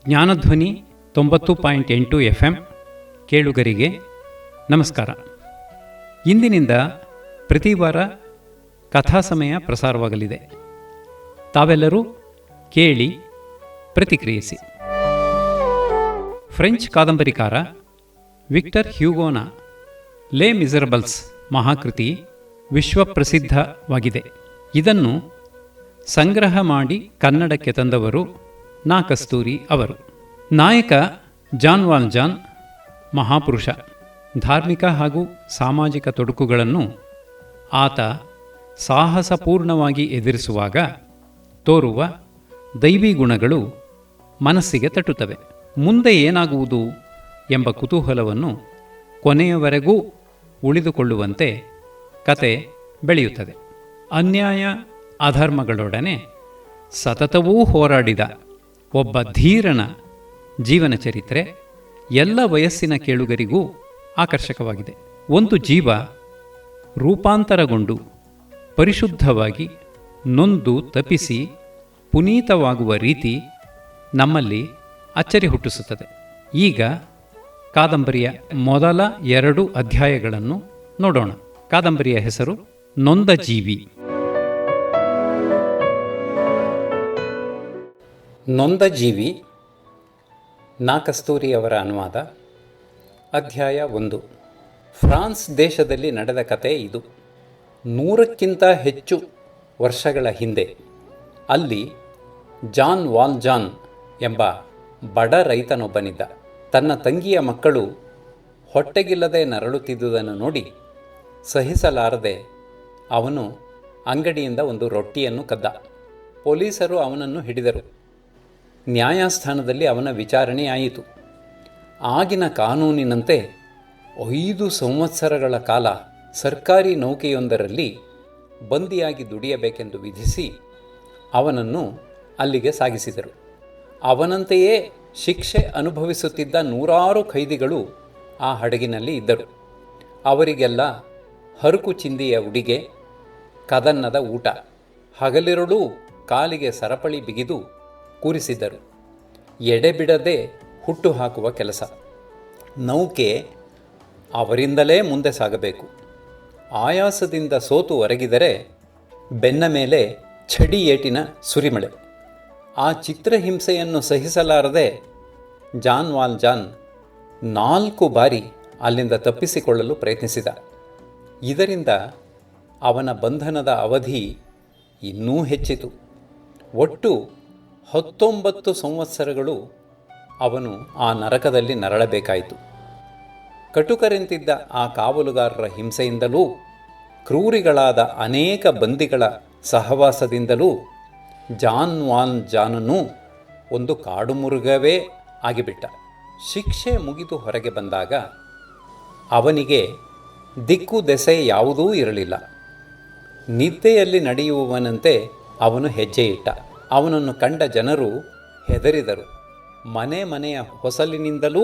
Jnanadhwani 90.8 FM ಕೇಳುಗರಿಗೆ ನಮಸ್ಕಾರ. ಇಂದಿನಿಂದ ಪ್ರತಿ ವಾರ ಕಥಾಸಮಯ ಪ್ರಸಾರವಾಗಲಿದೆ. ತಾವೆಲ್ಲರೂ ಕೇಳಿ ಪ್ರತಿಕ್ರಿಯಿಸಿ. ಫ್ರೆಂಚ್ ಕಾದಂಬರಿಕಾರ ವಿಕ್ಟರ್ ಹ್ಯೂಗೋನ ಲೇ ಮಿಸರಬಲ್ಸ್ ಮಹಾಕೃತಿ ವಿಶ್ವಪ್ರಸಿದ್ಧವಾಗಿದೆ. ಇದನ್ನು ಸಂಗ್ರಹ ಮಾಡಿ ಕನ್ನಡಕ್ಕೆ ತಂದವರು ನಾ. ಕಸ್ತೂರಿ ಅವರು. ನಾಯಕ ಜಾನ್ ವಾಲ್ಜಾನ್ ಮಹಾಪುರುಷ. ಧಾರ್ಮಿಕ ಹಾಗೂ ಸಾಮಾಜಿಕ ತೊಡಕುಗಳನ್ನು ಆತ ಸಾಹಸಪೂರ್ಣವಾಗಿ ಎದುರಿಸುವಾಗ ತೋರುವ ದೈವಿ ಗುಣಗಳು ಮನಸ್ಸಿಗೆ ತಟ್ಟುತ್ತವೆ. ಮುಂದೆ ಏನಾಗುವುದು ಎಂಬ ಕುತೂಹಲವನ್ನು ಕೊನೆಯವರೆಗೂ ಉಳಿದುಕೊಳ್ಳುವಂತೆ ಕತೆ ಬೆಳೆಯುತ್ತದೆ. ಅನ್ಯಾಯ ಅಧರ್ಮಗಳೊಡನೆ ಸತತವೂ ಹೋರಾಡಿದ ಒಬ್ಬ ಧೀರನ ಜೀವನ ಚರಿತ್ರೆ ಎಲ್ಲ ವಯಸ್ಸಿನ ಕೇಳುಗರಿಗೂ ಆಕರ್ಷಕವಾಗಿದೆ. ಒಂದು ಜೀವ ರೂಪಾಂತರಗೊಂಡು ಪರಿಶುದ್ಧವಾಗಿ ನೊಂದು ತಪಿಸಿ ಪುನೀತವಾಗುವ ರೀತಿ ನಮ್ಮಲ್ಲಿ ಅಚ್ಚರಿ ಹುಟ್ಟಿಸುತ್ತದೆ. ಈಗ ಕಾದಂಬರಿಯ ಮೊದಲ 2 ಅಧ್ಯಾಯಗಳನ್ನು ನೋಡೋಣ. ಕಾದಂಬರಿಯ ಹೆಸರು ನೊಂದ ಜೀವಿ. ನೊಂದ ಜೀವಿ, ನಾ. ಕಸ್ತೂರಿಯವರ ಅನುವಾದ. ಅಧ್ಯಾಯ 1. ಫ್ರಾನ್ಸ್ ದೇಶದಲ್ಲಿ ನಡೆದ ಕತೆ ಇದು. 100ಕ್ಕಿಂತ ಹೆಚ್ಚು ವರ್ಷಗಳ ಹಿಂದೆ ಅಲ್ಲಿ ಜಾನ್ ವಾಲ್ಜಾನ್ ಎಂಬ ಬಡ ರೈತನೊಬ್ಬನಿದ್ದ. ತನ್ನ ತಂಗಿಯ ಮಕ್ಕಳು ಹೊಟ್ಟೆಗಿಲ್ಲದೆ ನರಳುತ್ತಿದ್ದುದನ್ನು ನೋಡಿ ಸಹಿಸಲಾರದೆ ಅವನು ಅಂಗಡಿಯಿಂದ ಒಂದು ರೊಟ್ಟಿಯನ್ನು ಕದ್ದ. ಪೊಲೀಸರು ಅವನನ್ನು ಹಿಡಿದರು. ನ್ಯಾಯಸ್ಥಾನದಲ್ಲಿ ಅವನ ವಿಚಾರಣೆಯಾಯಿತು. ಆಗಿನ ಕಾನೂನಿನಂತೆ 5 ಸಂವತ್ಸರಗಳ ಕಾಲ ಸರ್ಕಾರಿ ನೌಕೆಯೊಂದರಲ್ಲಿ ಬಂದಿಯಾಗಿ ದುಡಿಯಬೇಕೆಂದು ವಿಧಿಸಿ ಅವನನ್ನು ಅಲ್ಲಿಗೆ ಸಾಗಿಸಿದರು. ಅವನಂತೆಯೇ ಶಿಕ್ಷೆ ಅನುಭವಿಸುತ್ತಿದ್ದ 100 ಖೈದಿಗಳು ಆ ಹಡಗಿನಲ್ಲಿ ಇದ್ದರು. ಅವರಿಗೆಲ್ಲ ಹರುಕು ಚಿಂದಿಯ ಉಡಿಗೆ, ಕದನ್ನದ ಊಟ, ಹಗಲಿರುಳೂ ಕಾಲಿಗೆ ಸರಪಳಿ ಬಿಗಿದು ಕೂರಿಸಿದ್ದರು. ಎಡೆಬಿಡದೆ ಹುಟ್ಟು ಹಾಕುವ ಕೆಲಸ. ನೌಕೆ ಅವರಿಂದಲೇ ಮುಂದೆ ಸಾಗಬೇಕು. ಆಯಾಸದಿಂದ ಸೋತು ಒರಗಿದರೆ ಬೆನ್ನ ಮೇಲೆ ಛಡಿ ಏಟಿನ ಸುರಿಮಳೆ. ಆ ಚಿತ್ರಹಿಂಸೆಯನ್ನು ಸಹಿಸಲಾರದೆ ಜಾನ್ ವಾಲ್ಜಾನ್ 4 ಬಾರಿ ಅಲ್ಲಿಂದ ತಪ್ಪಿಸಿಕೊಳ್ಳಲು ಪ್ರಯತ್ನಿಸಿದ. ಇದರಿಂದ ಅವನ ಬಂಧನದ ಅವಧಿ ಇನ್ನೂ ಹೆಚ್ಚಿತು. ಒಟ್ಟು 19 ಸಂವತ್ಸರಗಳು ಅವನು ಆ ನರಕದಲ್ಲಿ ನರಳಬೇಕಾಯಿತು. ಕಟುಕರೆಂತಿದ್ದ ಆ ಕಾವಲುಗಾರರ ಹಿಂಸೆಯಿಂದಲೂ ಕ್ರೂರಿಗಳಾದ ಅನೇಕ ಬಂದಿಗಳ ಸಹವಾಸದಿಂದಲೂ ಜಾನ್ ವಾಲ್ಜಾನನು ಒಂದು ಕಾಡುಮೃಗವೇ ಆಗಿಬಿಟ್ಟ. ಶಿಕ್ಷೆ ಮುಗಿದು ಹೊರಗೆ ಬಂದಾಗ ಅವನಿಗೆ ದಿಕ್ಕು ದೆಸೆ ಯಾವುದೂ ಇರಲಿಲ್ಲ. ನಿದ್ದೆಯಲ್ಲಿ ನಡೆಯುವವನಂತೆ ಅವನು ಹೆಜ್ಜೆ ಇಟ್ಟ. ಅವನನ್ನು ಕಂಡ ಜನರು ಹೆದರಿದರು. ಮನೆ ಮನೆಯ ಹೊಸಲಿನಿಂದಲೂ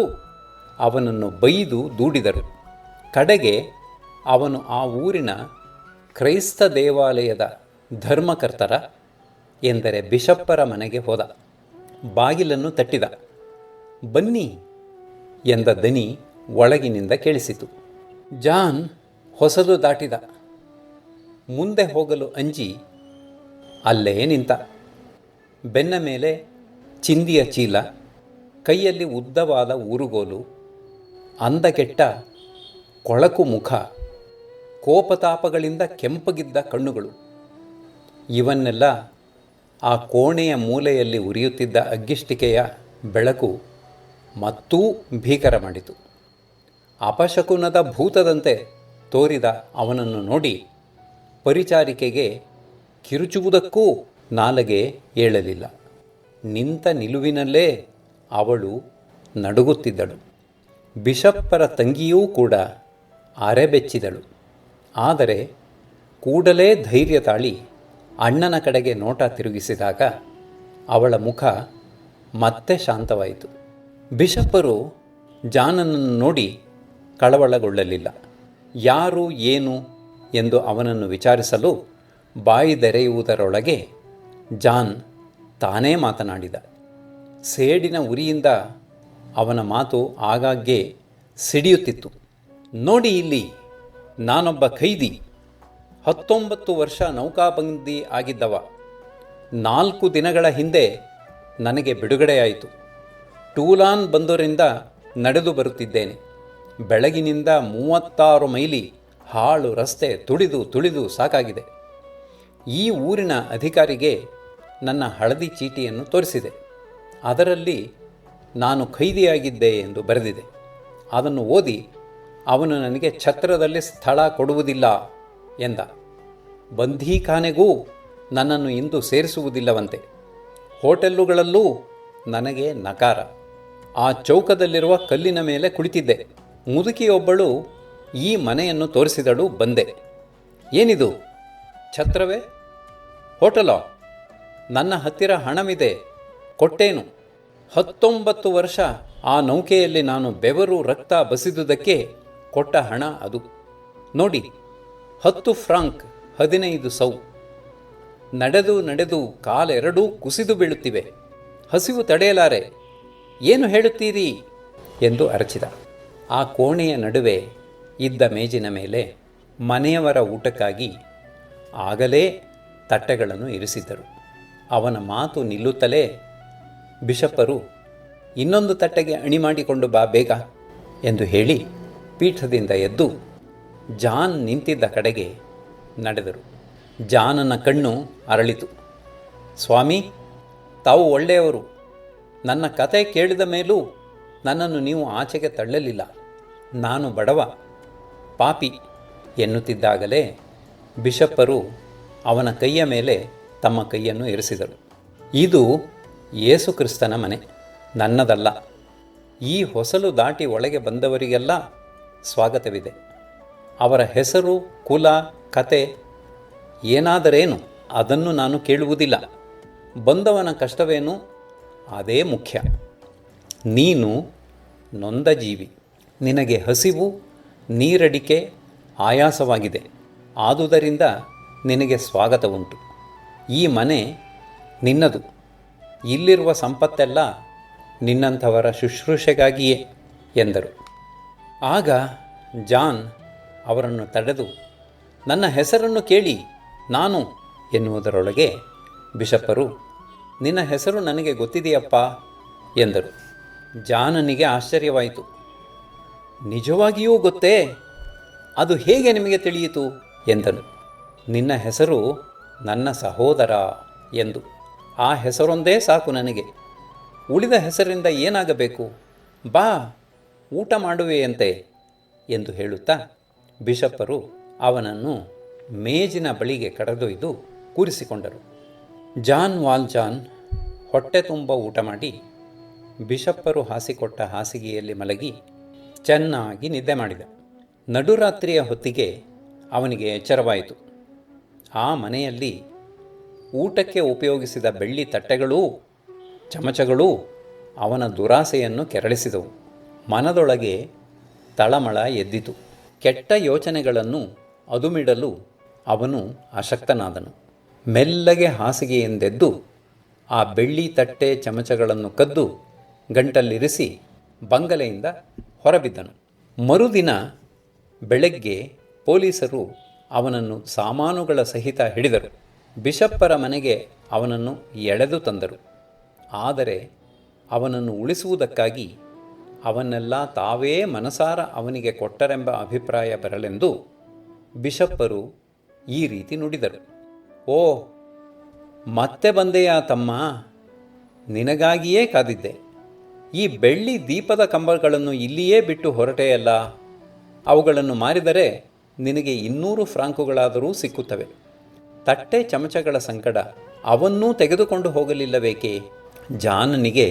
ಅವನನ್ನು ಬೈದು ದೂಡಿದರು. ಕಡೆಗೆ ಅವನು ಆ ಊರಿನ ಕ್ರೈಸ್ತ ದೇವಾಲಯದ ಧರ್ಮಕರ್ತರ ಎಂದರೆ ಬಿಷಪ್ಪರ ಮನೆಗೆ ಹೋದ. ಬಾಗಿಲನ್ನು ತಟ್ಟಿದ. ಬನ್ನಿ ಎಂದ ದನಿ ಒಳಗಿನಿಂದ ಕೇಳಿಸಿತು. ಜಾನ್ ಹೊಸಲು ದಾಟಿದ. ಮುಂದೆ ಹೋಗಲು ಅಂಜಿ ಅಲ್ಲೇ ನಿಂತ. ಬೆನ್ನ ಮೇಲೆ ಚಿಂದಿಯ ಚೀಲ, ಕೈಯಲ್ಲಿ ಉದ್ದವಾದ ಊರುಗೋಲು, ಅಂದಗೆಟ್ಟ ಕೊಳಕು ಮುಖ, ಕೋಪತಾಪಗಳಿಂದ ಕೆಂಪಗಿದ್ದ ಕಣ್ಣುಗಳು. ಇವನ್ನೆಲ್ಲ ಆ ಕೋಣೆಯ ಮೂಲೆಯಲ್ಲಿ ಉರಿಯುತ್ತಿದ್ದ ಅಗ್ಗಿಷ್ಟಿಕೆಯ ಬೆಳಕು ಮತ್ತೂ ಭೀಕರ ಮಾಡಿತು. ಅಪಶಕುನದ ಭೂತದಂತೆ ತೋರಿದ ಅವನನ್ನು ನೋಡಿ ಪರಿಚಾರಿಕೆಗೆ ಕಿರುಚುವುದಕ್ಕೂ ನಾಲಗೆ ಏಳಲಿಲ್ಲ. ನಿಂತ ನಿಲುವಿನಲ್ಲೇ ಅವಳು ನಡುಗುತ್ತಿದ್ದಳು. ಬಿಷಪ್ಪರ ತಂಗಿಯೂ ಕೂಡ ಅರೆಬೆಚ್ಚಿದಳು. ಆದರೆ ಕೂಡಲೇ ಧೈರ್ಯ ತಾಳಿ ಅಣ್ಣನ ಕಡೆಗೆ ನೋಟ ತಿರುಗಿಸಿದಾಗ ಅವಳ ಮುಖ ಮತ್ತೆ ಶಾಂತವಾಯಿತು. ಬಿಷಪ್ಪರು ಜಾನನನ್ನು ನೋಡಿ ಕಳವಳಗೊಳ್ಳಲಿಲ್ಲ. ಯಾರು ಏನು ಎಂದು ಅವನನ್ನು ವಿಚಾರಿಸಲು ಬಾಯಿದೆರೆಯುವುದರೊಳಗೆ ಜಾನ್ ತಾನೇ ಮಾತನಾಡಿದ. ಸೇಡಿನ ಉರಿಯಿಂದ ಅವನ ಮಾತು ಆಗಾಗ್ಗೆ ಸಿಡಿಯುತ್ತಿತ್ತು. ನೋಡಿ ಇಲ್ಲಿ, ನಾನೊಬ್ಬ ಖೈದಿ, 19 ವರ್ಷ ನೌಕಾಬಂದಿ ಆಗಿದ್ದವ. 4 ದಿನಗಳ ಹಿಂದೆ ನನಗೆ ಬಿಡುಗಡೆಯಾಯಿತು. ಟೂಲಾನ್ ಬಂದೂರಿಂದ ನಡೆದು ಬರುತ್ತಿದ್ದೇನೆ. ಬೆಳಗಿನಿಂದ 36 ಮೈಲಿ ಹಾಳು ರಸ್ತೆ ತುಳಿದು ಸಾಕಾಗಿದೆ. ಈ ಊರಿನ ಅಧಿಕಾರಿಗೆ ನನ್ನ ಹಳದಿ ಚೀಟಿಯನ್ನು ತೋರಿಸಿದೆ. ಅದರಲ್ಲಿ ನಾನು ಖೈದಿಯಾಗಿದ್ದೆ ಎಂದು ಬರೆದಿದೆ. ಅದನ್ನು ಓದಿ ಅವನು ನನಗೆ ಛತ್ರದಲ್ಲಿ ಸ್ಥಳ ಕೊಡುವುದಿಲ್ಲ ಎಂದ. ಬಂಧೀಖಾನೆಗೂ ನನ್ನನ್ನು ಇಂದು ಸೇರಿಸುವುದಿಲ್ಲವಂತೆ. ಹೋಟೆಲ್ಲುಗಳಲ್ಲೂ ನನಗೆ ನಕಾರ. ಆ ಚೌಕದಲ್ಲಿರುವ ಕಲ್ಲಿನ ಮೇಲೆ ಕುಳಿತಿದ್ದೆ. ಮುದುಕಿಯೊಬ್ಬಳು ಈ ಮನೆಯನ್ನು ತೋರಿಸಿದಳು. ಬಂದೆ. ಏನಿದು? ಛತ್ರವೇ? ಹೋಟೆಲೋ? ನನ್ನ ಹತ್ತಿರ ಹಣವಿದೆ, ಕೊಟ್ಟೇನು. 19 ವರ್ಷ ಆ ನೌಕೆಯಲ್ಲಿ ನಾನು ಬೆವರು ರಕ್ತ ಬಸಿದುದಕ್ಕೆ ಕೊಟ್ಟ ಹಣ ಅದು. ನೋಡಿ, 10 ಫ್ರಾಂಕ್ 15 ಸೌ. ನಡೆದು ಕಾಲೆರಡೂ ಕುಸಿದು ಬೀಳುತ್ತಿವೆ. ಹಸಿವು ತಡೆಯಲಾರೆ. ಏನು ಹೇಳುತ್ತೀರಿ ಎಂದು ಅರಚಿದ. ಆ ಕೋಣೆಯ ನಡುವೆ ಇದ್ದ ಮೇಜಿನ ಮೇಲೆ ಮನೆಯವರ ಊಟಕ್ಕಾಗಿ ಆಗಲೇ ತಟ್ಟೆಗಳನ್ನು ಇರಿಸಿದ್ದರು. ಅವನ ಮಾತು ನಿಲ್ಲುತ್ತಲೇ ಬಿಷಪ್ಪರು, ಇನ್ನೊಂದು ತಟ್ಟೆಗೆ ಅಣಿ ಮಾಡಿಕೊಂಡು ಬಾ ಬೇಗ ಎಂದು ಹೇಳಿ ಪೀಠದಿಂದ ಎದ್ದು ಜಾನ್ ನಿಂತಿದ್ದ ಕಡೆಗೆ ನಡೆದರು. ಜಾನನ ಕಣ್ಣು ಅರಳಿತು. ಸ್ವಾಮಿ, ತಾವು ಒಳ್ಳೆಯವರು. ನನ್ನ ಕತೆ ಕೇಳಿದ ಮೇಲೂ ನನ್ನನ್ನು ನೀವು ಆಚೆಗೆ ತಳ್ಳಲಿಲ್ಲ. ನಾನು ಬಡವ, ಪಾಪಿ ಎನ್ನುತ್ತಿದ್ದಾಗಲೇ ಬಿಷಪ್ಪರು ಅವನ ಕೈಯ ಮೇಲೆ ತಮ್ಮ ಕೈಯನ್ನು ಇರಿಸಿದರು. ಇದು ಯೇಸುಕ್ರಿಸ್ತನ ಮನೆ, ನನ್ನದಲ್ಲ. ಈ ಹೊಸಲು ದಾಟಿ ಒಳಗೆ ಬಂದವರಿಗೆಲ್ಲ ಸ್ವಾಗತವಿದೆ. ಅವರ ಹೆಸರು, ಕುಲ, ಕತೆ ಏನಾದರೇನು ಅದನ್ನು ನಾನು ಕೇಳುವುದಿಲ್ಲ. ಬಂದವನ ಕಷ್ಟವೇನು ಅದೇ ಮುಖ್ಯ. ನೀನು ನೊಂದ ಜೀವಿ. ನಿನಗೆ ಹಸಿವು, ನೀರಡಿಕೆ, ಆಯಾಸವಾಗಿದೆ. ಆದುದರಿಂದ ನಿನಗೆ ಸ್ವಾಗತ ಉಂಟು. ಈ ಮನೆ ನಿನ್ನದು. ಇಲ್ಲಿರುವ ಸಂಪತ್ತೆಲ್ಲ ನಿನ್ನಂಥವರ ಶುಶ್ರೂಷೆಗಾಗಿಯೇ ಎಂದರು. ಆಗ ಜಾನ್ ಅವರನ್ನು ತಡೆದು, ನನ್ನ ಹೆಸರನ್ನು ಕೇಳಿ ನಾನು ಎನ್ನುವುದರೊಳಗೆ ಬಿಷಪ್ಪರು, ನಿನ್ನ ಹೆಸರು ನನಗೆ ಗೊತ್ತಿದೆಯಪ್ಪ ಎಂದರು. ಜಾನನಿಗೆ ಆಶ್ಚರ್ಯವಾಯಿತು. ನಿಜವಾಗಿಯೂ ಗೊತ್ತೇ? ಅದು ಹೇಗೆ ನಿಮಗೆ ತಿಳಿಯಿತು ಎಂದನು. ನಿನ್ನ ಹೆಸರು ನನ್ನ ಸಹೋದರ ಎಂದು. ಆ ಹೆಸರೊಂದೇ ಸಾಕು ನನಗೆ. ಉಳಿದ ಹೆಸರಿಂದ ಏನಾಗಬೇಕು? ಬಾ, ಊಟ ಮಾಡುವೆಯಂತೆ ಎಂದು ಹೇಳುತ್ತಾ ಬಿಷಪ್ಪರು ಅವನನ್ನು ಮೇಜಿನ ಬಳಿಗೆ ಕರೆದೊಯ್ದು ಕೂರಿಸಿಕೊಂಡರು. ಜಾನ್ ವಾಲ್ಜಾನ್ ಹೊಟ್ಟೆ ತುಂಬ ಊಟ ಮಾಡಿ ಬಿಷಪ್ಪರು ಹಾಸಿಕೊಟ್ಟ ಹಾಸಿಗೆಯಲ್ಲಿ ಮಲಗಿ ಚೆನ್ನಾಗಿ ನಿದ್ದೆ ಮಾಡಿದ. ನಡುರಾತ್ರಿಯ ಹೊತ್ತಿಗೆ ಅವನಿಗೆ ಎಚ್ಚರವಾಯಿತು. ಆ ಮನೆಯಲ್ಲಿ ಊಟಕ್ಕೆ ಉಪಯೋಗಿಸಿದ ಬೆಳ್ಳಿ ತಟ್ಟೆಗಳೂ ಚಮಚಗಳೂ ಅವನ ದುರಾಸೆಯನ್ನು ಕೆರಳಿಸಿದವು. ಮನದೊಳಗೆ ತಳಮಳ ಎದ್ದಿತು. ಕೆಟ್ಟ ಯೋಚನೆಗಳನ್ನು ಅದುಮಿಡಲು ಅವನು ಅಶಕ್ತನಾದನು. ಮೆಲ್ಲಗೆ ಹಾಸಿಗೆಯಿಂದೆದ್ದು ಆ ಬೆಳ್ಳಿ ತಟ್ಟೆ ಚಮಚಗಳನ್ನು ಕದ್ದು ಗಂಟಲ್ಲಿರಿಸಿ ಬಂಗಲೆಯಿಂದ ಹೊರಬಿದ್ದನು. ಮರುದಿನ ಬೆಳಗ್ಗೆ ಪೊಲೀಸರು ಅವನನ್ನು ಸಾಮಾನುಗಳ ಸಹಿತ ಹಿಡಿದರು. ಬಿಷಪ್ಪರ ಮನೆಗೆ ಅವನನ್ನು ಎಳೆದು ತಂದರು. ಆದರೆ ಅವನನ್ನು ಉಳಿಸುವುದಕ್ಕಾಗಿ ಅವನ್ನೆಲ್ಲ ತಾವೇ ಮನಸಾರ ಅವನಿಗೆ ಕೊಟ್ಟರೆಂಬ ಅಭಿಪ್ರಾಯ ಬರಲೆಂದು ಬಿಷಪ್ಪರು ಈ ರೀತಿ ನುಡಿದರು. ಓ, ಮತ್ತೆ ಬಂದೆಯಾ ತಮ್ಮ? ನಿನಗಾಗಿಯೇ ಕಾದಿದ್ದೆ. ಈ ಬೆಳ್ಳಿ ದೀಪದ ಕಂಬಗಳನ್ನು ಇಲ್ಲಿಯೇ ಬಿಟ್ಟು ಹೊರಟೆಯಲ್ಲ. ಅವುಗಳನ್ನು ಮಾರಿದರೆ ನಿನಗೆ 200 ಫ್ರಾಂಕುಗಳಾದರೂ ಸಿಕ್ಕುತ್ತವೆ. ತಟ್ಟೆ ಚಮಚಗಳ ಸಂಕಟ, ಅವನ್ನೂ ತೆಗೆದುಕೊಂಡು ಹೋಗಲಿಲ್ಲಬೇಕೇ? ಜಾನನಿಗೆ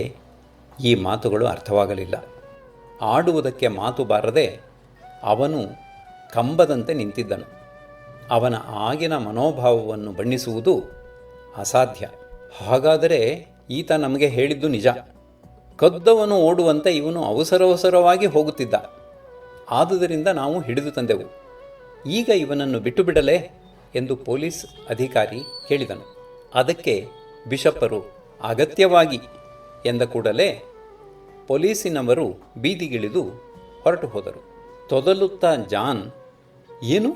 ಈ ಮಾತುಗಳು ಅರ್ಥವಾಗಲಿಲ್ಲ. ಆಡುವುದಕ್ಕೆ ಮಾತು ಬಾರದೆ ಅವನು ಕಂಬದಂತೆ ನಿಂತಿದ್ದನು. ಅವನ ಆಗಿನ ಮನೋಭಾವವನ್ನು ಬಣ್ಣಿಸುವುದು ಅಸಾಧ್ಯ. ಹಾಗಾದರೆ ಈತ ನಮಗೆ ಹೇಳಿದ್ದು ನಿಜ. ಕದ್ದವನು ಓಡುವಂತೆ ಇವನು ಅವಸರವಾಗಿ ಹೋಗುತ್ತಿದ್ದ. ಆದುದರಿಂದ ನಾವು ಹಿಡಿದು ತಂದೆವು. ಈಗ ಇವನನ್ನು ಬಿಟ್ಟು ಬಿಡಲೇ ಎಂದು ಪೊಲೀಸ್ ಅಧಿಕಾರಿ ಕೇಳಿದನು. ಅದಕ್ಕೆ ಬಿಷಪ್ಪರು, ಅಗತ್ಯವಾಗಿ ಎಂದ ಕೂಡಲೇ ಪೊಲೀಸಿನವರು ಬೀದಿಗಿಳಿದು ಹೊರಟು ಹೋದರು. ತೊದಲುತ್ತಾ ಜಾನ್, ಏನು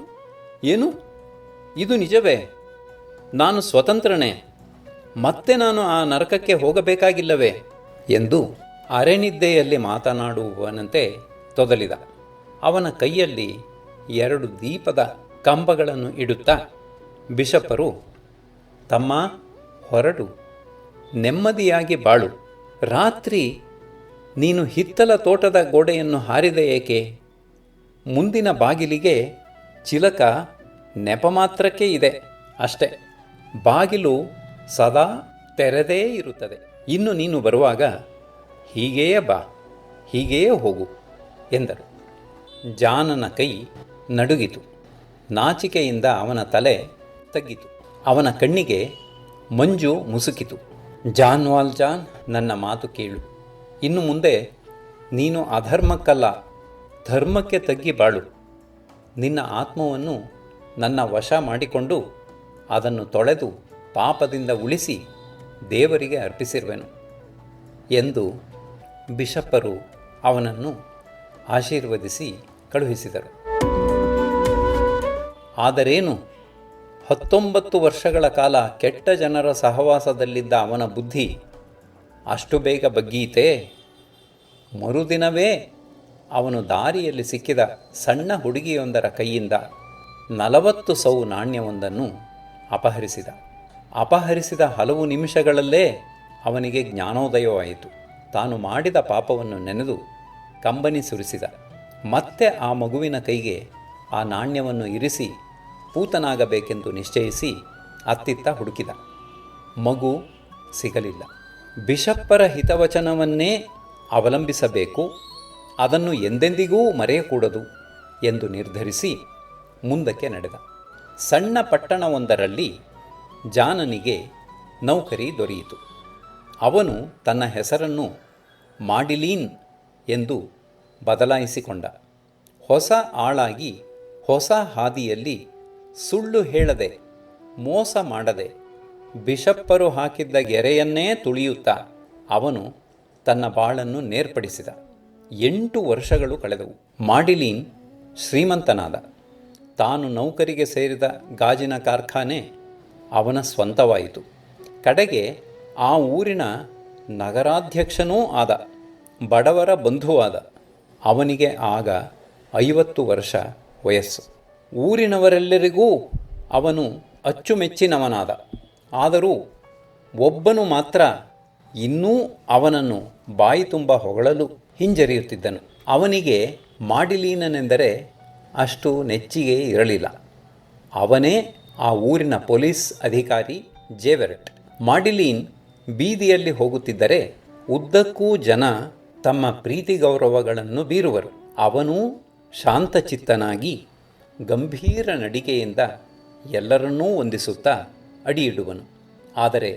ಏನು ಇದು ನಿಜವೇ? ನಾನು ಸ್ವತಂತ್ರನೇ, ಮತ್ತೆ ನಾನು ಆ ನರಕಕ್ಕೆ ಹೋಗಬೇಕಾಗಿಲ್ಲವೇ ಎಂದು ಅರೆನಿದ್ದೆಯಲ್ಲಿ ಮಾತನಾಡುವವನಂತೆ ತೊದಲಿದ. ಅವನ ಕೈಯಲ್ಲಿ 2 ದೀಪದ ಕಂಬಗಳನ್ನು ಇಡುತ್ತಾ ಬಿಷಪ್ಪರು, ತಮ್ಮ ಹೊರಡು, ನೆಮ್ಮದಿಯಾಗಿ ಬಾಳು. ರಾತ್ರಿ ನೀನು ಹಿತ್ತಲ ತೋಟದ ಗೋಡೆಯನ್ನು ಹಾರಿದೆ ಏಕೆ? ಮುಂದಿನ ಬಾಗಿಲಿಗೆ ಚಿಲಕ ನೆಪ ಮಾತ್ರಕ್ಕೆ ಇದೆ ಅಷ್ಟೆ. ಬಾಗಿಲು ಸದಾ ತೆರೆದೇ ಇರುತ್ತದೆ. ಇನ್ನು ನೀನು ಬರುವಾಗ ಹೀಗೆಯೇ ಬಾ, ಹೀಗೆಯೇ ಹೋಗು ಎಂದರು. ಜಾನನ ಕೈ ನಡುಗಿತು. ನಾಚಿಕೆಯಿಂದ ಅವನ ತಲೆ ತಗ್ಗಿತು. ಅವನ ಕಣ್ಣಿಗೆ ಮಂಜು ಮುಸುಕಿತು. ಜಾನ್ ವಾಲ್ಜಾನ್, ನನ್ನ ಮಾತು ಕೇಳು. ಇನ್ನು ಮುಂದೆ ನೀನು ಅಧರ್ಮಕ್ಕಲ್ಲ, ಧರ್ಮಕ್ಕೆ ತಗ್ಗಿ ಬಾಳು. ನಿನ್ನ ಆತ್ಮವನ್ನು ನನ್ನ ವಶ ಮಾಡಿಕೊಂಡು ಅದನ್ನು ತೊಳೆದು ಪಾಪದಿಂದ ಉಳಿಸಿ ದೇವರಿಗೆ ಅರ್ಪಿಸಿರುವೆನು ಎಂದು ಬಿಷಪ್ಪರು ಅವನನ್ನು ಆಶೀರ್ವದಿಸಿ ಕಳುಹಿಸಿದರು. ಆದರೇನು, 19 ವರ್ಷಗಳ ಕಾಲ ಕೆಟ್ಟ ಜನರ ಸಹವಾಸದಲ್ಲಿದ್ದ ಅವನ ಬುದ್ಧಿ ಅಷ್ಟು ಬೇಗ ಬಗ್ಗೀತೇ? ಮರುದಿನವೇ ಅವನು ದಾರಿಯಲ್ಲಿ ಸಿಕ್ಕಿದ ಸಣ್ಣ ಹುಡುಗಿಯೊಂದರ ಕೈಯಿಂದ 40 ಸೌ ನಾಣ್ಯವೊಂದನ್ನು ಅಪಹರಿಸಿದ. ಅಪಹರಿಸಿದ ಹಲವು ನಿಮಿಷಗಳಲ್ಲೇ ಅವನಿಗೆ ಜ್ಞಾನೋದಯವಾಯಿತು. ತಾನು ಮಾಡಿದ ಪಾಪವನ್ನು ನೆನೆದು ಕಂಬನಿ ಸುರಿಸಿದ. ಮತ್ತೆ ಆ ಮಗುವಿನ ಕೈಗೆ ಆ ನಾಣ್ಯವನ್ನು ಇರಿಸಿ ಪೂತನಾಗಬೇಕೆಂದು ನಿಶ್ಚಯಿಸಿ ಅತ್ತಿತ್ತ ಹುಡುಕಿದ. ಮಗು ಸಿಗಲಿಲ್ಲ. ಬಿಷಪ್ಪರ ಹಿತವಚನವನ್ನೇ ಅವಲಂಬಿಸಬೇಕು, ಅದನ್ನು ಎಂದೆಂದಿಗೂ ಮರೆಯಕೂಡದು ಎಂದು ನಿರ್ಧರಿಸಿ ಮುಂದಕ್ಕೆ ನಡೆದ. ಸಣ್ಣ ಪಟ್ಟಣವೊಂದರಲ್ಲಿ ಜಾನನಿಗೆ ನೌಕರಿ ದೊರೆಯಿತು. ಅವನು ತನ್ನ ಹೆಸರನ್ನು ಮಾಡಿಲೀನ್ ಎಂದು ಬದಲಾಯಿಸಿಕೊಂಡ. ಹೊಸ ಆಳಾಗಿ ಹೊಸ ಹಾದಿಯಲ್ಲಿ ಸುಳ್ಳು ಹೇಳದೆ, ಮೋಸ ಮಾಡದೆ, ಬಿಷಪ್ಪರು ಹಾಕಿದ್ದ ಗೆರೆಯನ್ನೇ ತುಳಿಯುತ್ತಾ ಅವನು ತನ್ನ ಬಾಳನ್ನು ನೇರ್ಪಡಿಸಿದ. 8 ವರ್ಷಗಳು ಕಳೆದವು. ಮಾಡಿಲೀನ್ ಶ್ರೀಮಂತನಾದ. ತಾನು ನೌಕರಿಗೆ ಸೇರಿದ ಗಾಜಿನ ಕಾರ್ಖಾನೆ ಅವನ ಸ್ವಂತವಾಯಿತು. ಕಡೆಗೆ ಆ ಊರಿನ ನಗರಾಧ್ಯಕ್ಷನೂ ಆದ. ಬಡವರ ಬಂಧುವಾದ. ಅವನಿಗೆ ಆಗ 50 ವರ್ಷ ವಯಸ್ಸು. ಊರಿನವರೆಲ್ಲರಿಗೂ ಅವನು ಅಚ್ಚುಮೆಚ್ಚಿನವನಾದ. ಆದರೂ ಒಬ್ಬನು ಮಾತ್ರ ಇನ್ನೂ ಅವನನ್ನು ಬಾಯಿ ತುಂಬ ಹೊಗಳಲು ಹಿಂಜರಿಯುತ್ತಿದ್ದನು. ಅವನಿಗೆ ಮಾಡಿಲೀನನೆಂದರೆ ಅಷ್ಟು ನೆಚ್ಚಿಗೆ ಇರಲಿಲ್ಲ. ಅವನೇ ಆ ಊರಿನ ಪೊಲೀಸ್ ಅಧಿಕಾರಿ ಜೇವೆರೆಟ್. ಮಾಡಿಲೀನ್ ಬೀದಿಯಲ್ಲಿ ಹೋಗುತ್ತಿದ್ದರೆ ಉದ್ದಕ್ಕೂ ಜನ ತಮ್ಮ ಪ್ರೀತಿ ಗೌರವಗಳನ್ನು ಬೀರುವರು. ಅವನೂ ಶಾಂತಚಿತ್ತನಾಗಿ ಗಂಭೀರ ನಡಿಗೆಯಿಂದ ಎಲ್ಲರನ್ನೂ ವಂದಿಸುತ್ತಾ ಅಡಿಯಿಡುವನು. ಆದರೆ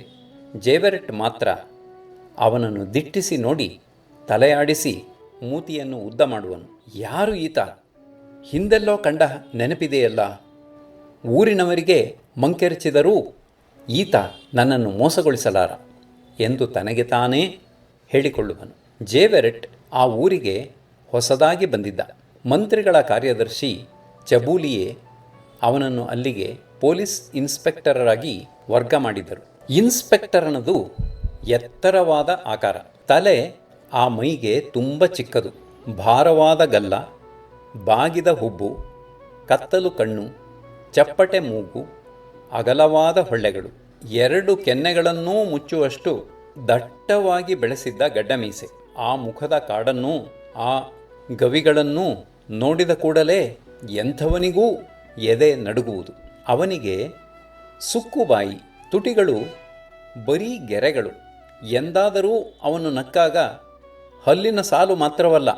ಜೇವೆರೆಟ್ ಮಾತ್ರ ಅವನನ್ನು ದಿಟ್ಟಿಸಿ ನೋಡಿ ತಲೆಯಾಡಿಸಿ ಮೂತಿಯನ್ನು ಉದ್ದ ಮಾಡುವನು. ಯಾರು ಈತ? ಹಿಂದೆಲ್ಲೋ ಕಂಡ ನೆನಪಿದೆಯಲ್ಲ. ಊರಿನವರಿಗೆ ಮಂಕೆರಚಿದರೂ ಈತ ನನ್ನನ್ನು ಮೋಸಗೊಳಿಸಲಾರ ಎಂದು ತನಗೆ ತಾನೇ ಹೇಳಿಕೊಳ್ಳುವನು. ಜೇವೆರೆಟ್ ಆ ಊರಿಗೆ ಹೊಸದಾಗಿ ಬಂದಿದ್ದ. ಮಂತ್ರಿಗಳ ಕಾರ್ಯದರ್ಶಿ ಚಬೂಲಿಯೇ ಅವನನ್ನು ಅಲ್ಲಿಗೆ ಪೊಲೀಸ್ ಇನ್ಸ್ಪೆಕ್ಟರಾಗಿ ವರ್ಗ ಮಾಡಿದ್ದರು. ಇನ್ಸ್ಪೆಕ್ಟರನದು ಎತ್ತರವಾದ ಆಕಾರ. ತಲೆ ಆ ಮೈಗೆ ತುಂಬ ಚಿಕ್ಕದು. ಭಾರವಾದ ಗಲ್ಲ, ಬಾಗಿದ ಹುಬ್ಬು, ಕತ್ತಲು ಕಣ್ಣು, ಚಪ್ಪಟೆ ಮೂಗು, ಅಗಲವಾದ ಹೊಳ್ಳೆಗಳು, 2 ಕೆನ್ನೆಗಳನ್ನೂ ಮುಚ್ಚುವಷ್ಟು ದಟ್ಟವಾಗಿ ಬೆಳೆಸಿದ್ದ ಗಡ್ಡಮೀಸೆ. ಆ ಮುಖದ ಕಾಡನ್ನೂ ಆ ಗವಿಗಳನ್ನೂ ನೋಡಿದ ಕೂಡಲೇ ಎಂಥವನಿಗೂ ಎದೆ ನಡುಗುವುದು. ಅವನಿಗೆ ಸುಕ್ಕುಬಾಯಿ, ತುಟಿಗಳು ಬರೀ ಗೆರೆಗಳು. ಎಂದಾದರೂ ಅವನು ನಕ್ಕಾಗ ಹಲ್ಲಿನ ಸಾಲು ಮಾತ್ರವಲ್ಲ,